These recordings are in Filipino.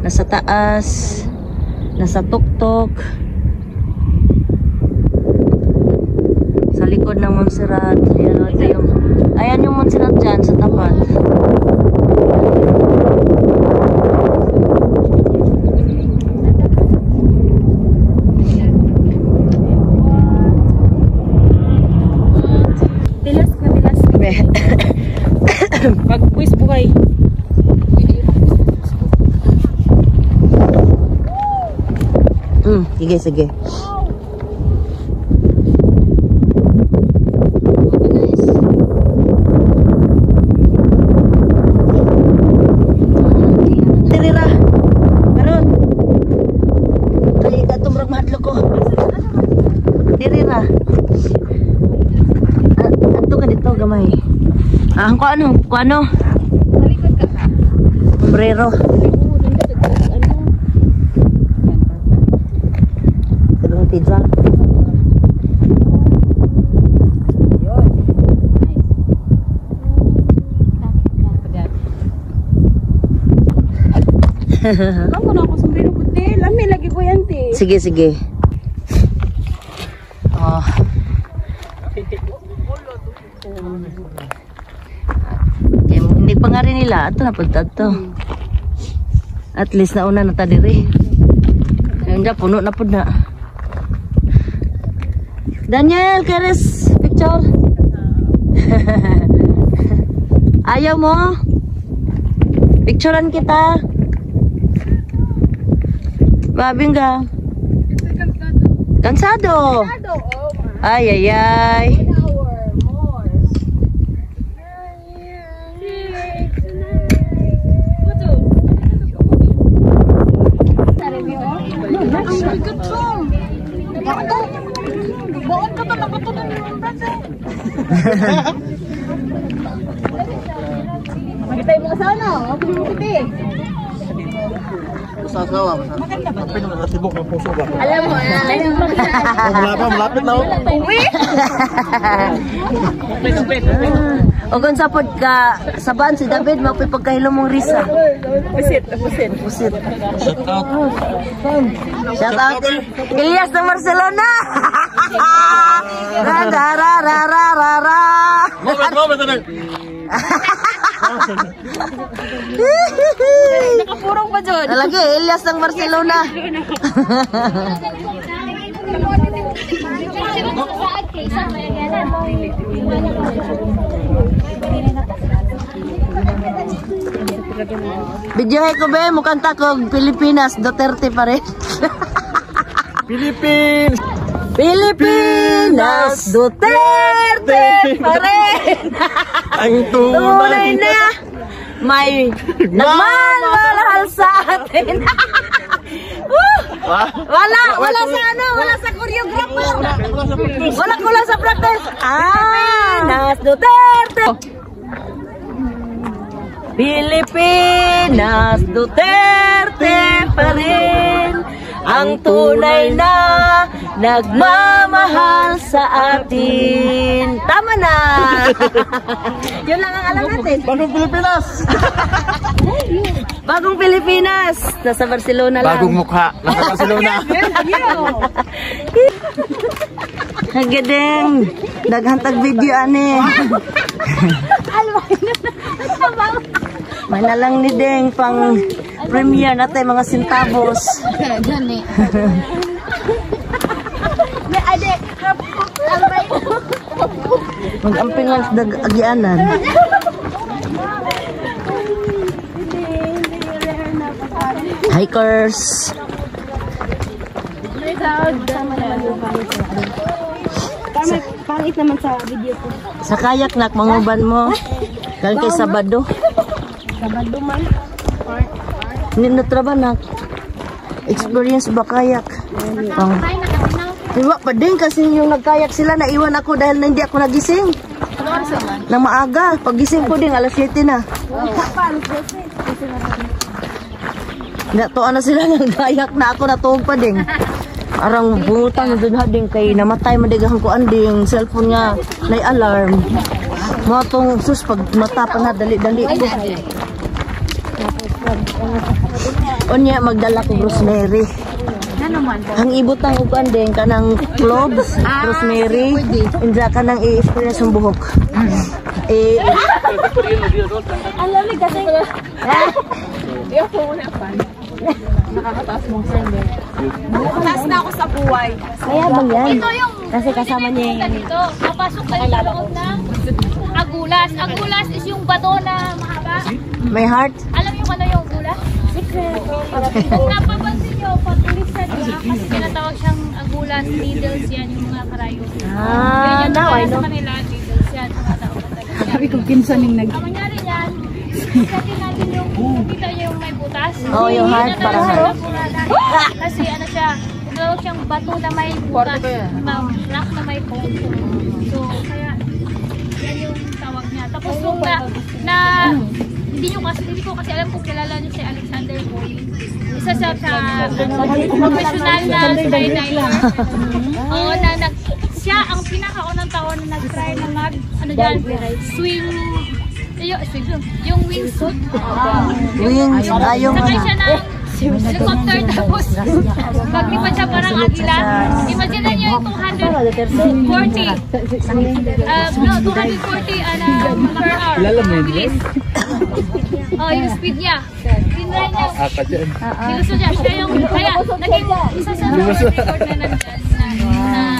Nasa taas, nasa tuktok, sa likod ng Montserrat. Ayan yung Montserrat dyan sa tapat. Pag-quiz buhay. Sige. Dirira. Karon. Kali ka tumrag mahadlok ko. Dirira. Ato ka dito gamay. Ko ano? Malikod ka ka. Sombrero. Pizza. Ako na ako sombrero puti. Lami lagi ko yan, te. Sige. Oh. Hindi pa nga rin nila. Ito na pagtad to. At least nauna na tadiri. Ngayon dyan, puno na po na. Daniel, keres picture. Ayaw mo? Picturean kita. Babing ka. Kansado. Ay. Magitay mo sana. Ako yung puti. Sasawa. Sibok ng puso ba? Alam mo, Malapit na. O kung sapod ka saban si David magpipagkahilo mong risa. Pusit. Shout out Ilyas ng Barcelona. Nakapurong pa dyan. Talaga Ilyas ng Barcelona. Video ko be mukhang takog Pilipinas Duterte pa rin. Pilipinas Duterte pa rin. Ang tunay na may nagmamahal sa atin. Wala sa ano, wala sa choreographer. Wala sa practice. Pilipinas Duterte. Pilipinas Duterte pa rin ang tunay na nagmamahal sa atin. Tama na. Yun lang ang alam natin. Bagong Pilipinas. Bagong Pilipinas. Nasa Barcelona lang. Bagong mukha. Nasa Barcelona. Hagadeng. Naghantag video ani. May nalang ni Deng pang premiere natin mga sintabos. Diyan eh. Mag-amping lang sa dag-agianan. Hikers. Pangit naman sa video ko. Sa kayak nak manguban mo. Kaya kay Sabado. Sabado man. Hindi na trabaho nak. Experience ba kayak? Iwa pa din kasi yung nagkayak sila naiwan ako dahil na hindi ako nagising. Nang maaga. Pagising ko din alas 7 na. Natuan na sila ng kayak na ako natuog pa din. Arang bungutang na dun hading kay namatay madigahan ko anding cellphone nga may alarm. Mo tong sus pag mata pa na dali-dali ko. Unya magdala ko rosemary. Ano man? Ang ibutang uban din kanang cloves, rosemary, inja kanang i-spray sa buhok. Alam mo kasi. Iyo po muna pan. Nakakataas mong sender. Nakakataas na ako sa buhay. Kaya bang yan? Ito yung Kasi kasama niya yung dito. Papasok kayo sa loob ng agulas. Agulas is yung bato na mahaba. may heart. Alam niyo kung ano yung agulas? Secret. Kung napapansin niyo, pag ulisan niya, kasi tinatawag siyang agulas, needles yan, yung mga karayo. Now I know. Sa kanila, needles yan, mga tao. Sabi ko kinsaning nag... Ang mangyari yan, kasi natin yung, kita niyo yung may butas. Oh, yung heart, parang heart. Kasi ano siya, tinatawag siyang bato na may butas, rock na may bone. So, kaya, yan yung tawag niya. Tapos yung hindi ko kasi alam kung kilala niyo si Alexander Boyd. Isa siya sa professional na skydiver. Oo, siya ang pinakaunang tao na nag-try na swing, yung wingsuit. Wings, yung Sakay siya ng helicopter tapos maglipad siya parang agila. Imagine niyo yung 240 per hour. Bilis. Oh, yung speed niya. Tinry niya. Niluso niya. Siya yung, kaya naging isa sa world record na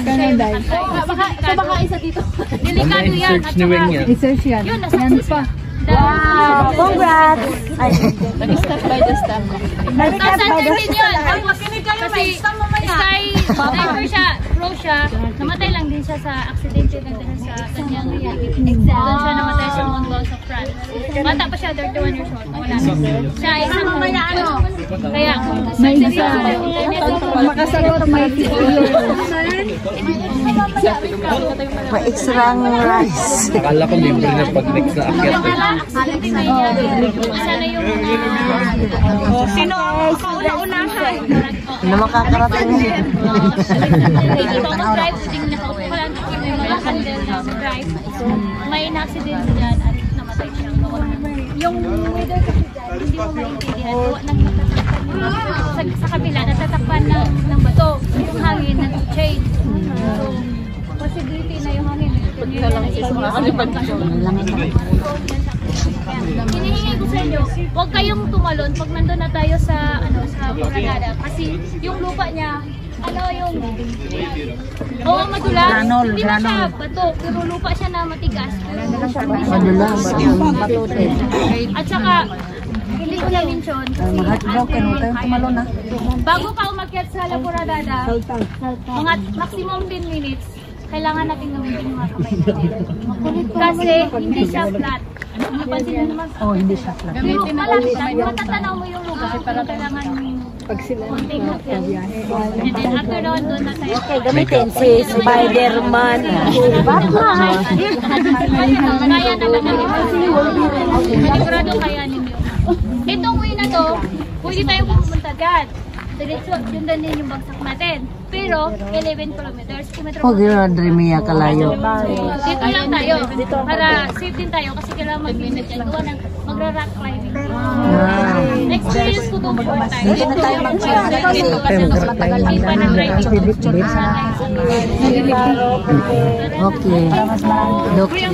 nandyan na siya yung nakatry. Baka isa dito. Delikado yan. At saka, Research yan. yun, nasa pa. wow, congrats! Nag-start by the staff. 2013 yun. Tapos, kasi skydiver siya, pro siya, namatay lang din siya sa aksidente na din sa kanyang exam. Doon siya namatay sa Mont of France. Bata pa siya, 31 years old. Wala. Siya isang kaya kung May isa. Makasagot may May extra rice. Akala ko libre na pag next na akyat. aksidente na yan. Sana yung Sino ang kauna-unahan? Na makakarating niya. Hindi pa mag-drive, pwedeng nakaupo ka lang, may mga handle na sa drive. So, may na-accident dyan at namatay siya. Yung weather kasi dyan, hindi mo maintindihan. Sa kabila, natatakpan ng bato. Yung hangin, nag-change. So, possibility na yung hangin. Hinihingi ko sa inyo, huwag kayong tumalon pag nandun na tayo sa Boragada. Kasi yung lupa niya, madulas. Hindi na siya bato, pero lupa siya na matigas. Madulas. At saka, hindi ko na-mention kasi bago ka umakyat sa La Boragada, mga maximum 10 minutes, kailangan natin gamitin yung mga kamay natin. Kasi hindi siya flat. Napansin nyo naman? Oh, hindi siya flat. Pero malapit lang, matatanaw mo yung lugar. Kailangan Pag sila konting ukyat. And then after doon na tayo. Okay, gamitin si Spider-Man. Batman! Kaya naman namin. Sigurado kaya ninyo. Itong way na to, pwede tayo pumunta dyan. Diretso, yun din yung bagsak natin. Pero, 11 kilometers. Oh, gano'n Mia kalayo. Dito lang tayo. Para safe din tayo kasi kailangan mag-minute yan. Gawa ng magra-rock climbing. Experience ko doon before tayo. Dito tayo mag-climbing kasi mas matagal lang. Hindi pa na-driving. Okay. Okay.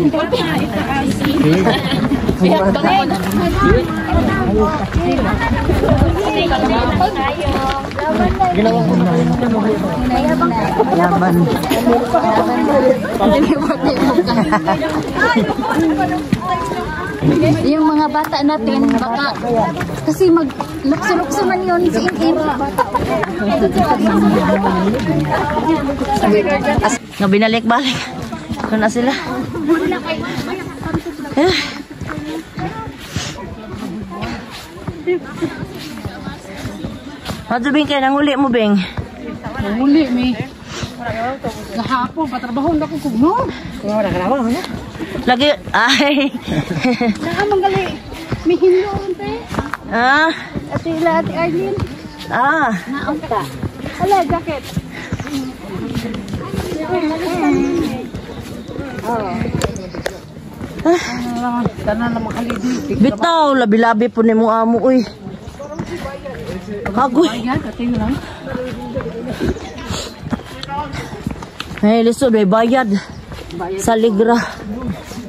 Ginawa ko na kayo Laban. yung mga bata natin, baka kasi mag-lukso-lukso man yun si Im-Im. Nga binalik-balik. Ito na sila. Madto Bing kayo, nanguli mo Bing? Muli, mi. Kahapon, patrabaho na ko kugno. Wala ka naman, ano? Lagi, ay. Nakamang gali. May hindo, ante. Ah, Ate Arlene. ah. Naunta. Ala, jacket. Tanan na makalidi. Bitaw, labi-labi po ni mo amo, uy. Agoy. Ayan, kating lang. Ay, lisod, may bayad. Sa Ligra.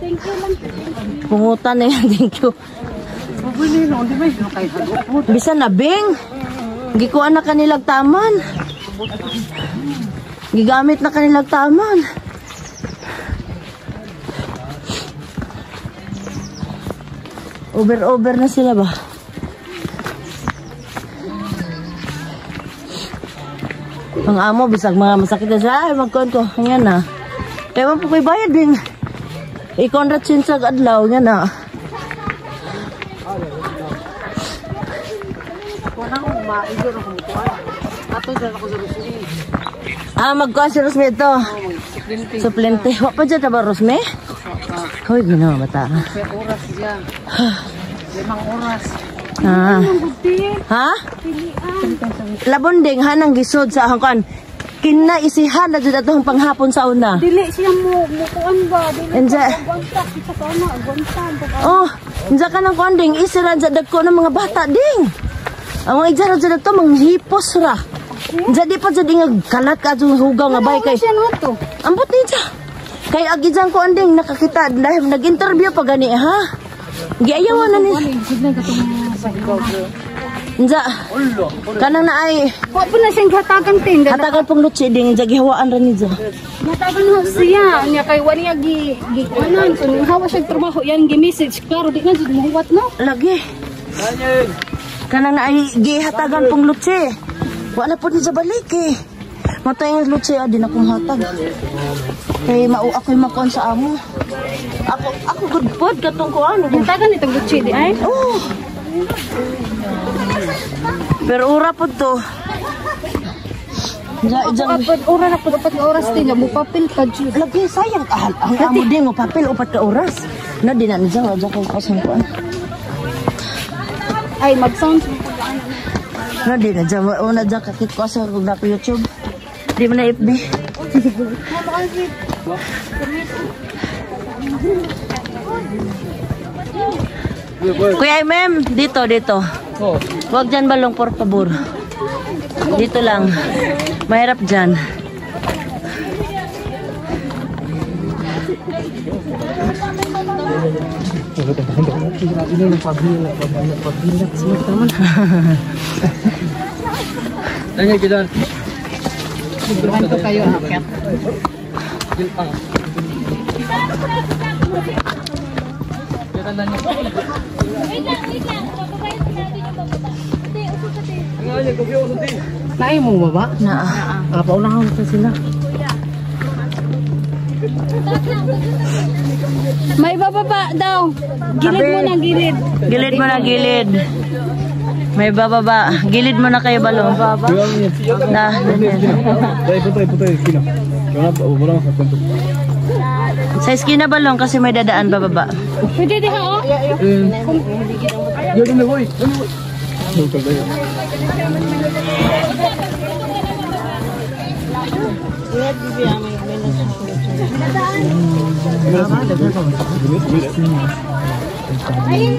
Thank you lang. Pungutan na yan, thank you. Pabili no, di ba? Kay hagupod. Bisan na, Bing. Gikuan na kanilang taman. Gigamit na kanilang taman. Over na sila ba? Ang amo, bisag mga masakit na siya. Ay, magkuhan ko. Yan na. Kaya mo po ko'y bayad din. I-conrad sinsag adlaw. Yan na. Wala ko maigo na kumukuha. Ato dyan ako sa Rosmi. Magkuhan si Rosme ito. Suplente. Wak pa dyan na ba, Rosme? Hoy, ginawa bata. Kaya oras yan. 5 oras. Ha? Labonding, hanang gisod sa hangkan. Kinaisihan na dyan atong panghapon sa una. Dili siya mukuan ba? Dili Enja. agwanta. Kita ka na, agwantan. Oh, enja ka ng konding. Isiran dyan dagko ng mga bata, ding. Ang mga idzara dyan ito, manghipos ra. Enja di pa dyan ingag kalat ka dyan hugaw nga bay kay. Siya no to. Ambot ni dyan. Kay agidyan ko anding nakakita. Dahil nag-interview pa gani, ha? Giayawan na ni. Signan ka itong sahigaw. Enja, kanang na ay Wa po na siyang hatagan ting. hatagal pong lutsi ding. Enja, gihawaan ra ni dyan. Hatagan na siya. Niya kay wali niya gikuanan. So nung hawa siya trabaho yan gi-message. Klaro di na dyan mahuwat no. Lagi. Kanang na ay gihatagan pong lutsi. Wala po ni sa balik eh. Matay nga lutsi, di na kong hatag. Kaya ako'y makuan sa amo. Ako good pod, katong kuan. Hatagan itong lutsi di ay. Oh. Pero ura po to. Apat oras na po, 4 oras din. Mo papel pa dyan. Lagi, sayang. Ang amo din mo, papel, 4 ka oras. Na, di na dyan, dyan ko kasang kuan. Ay, mag-sound. Na, di na dyan, una dyan kakit ko sa kung na ko YouTube. Di mo na FB. Kuya Mem, dito. Huwag dyan balong, por favor. Dito lang. Mahirap dyan. Tanya kita. Ganto kayo akyat. Naay mo baba? Na. Paunahan ko sila. May bababa daw. Gilid mo na gilid. Gilid mo na gilid. May bababa. Gilid mo na kayo balong. Na. Putay. Sino? Wala sa kanto. Sa eskina balong kasi may dadaan bababa. Pwede di ha oh. Yo, ¿dónde voy? Ay.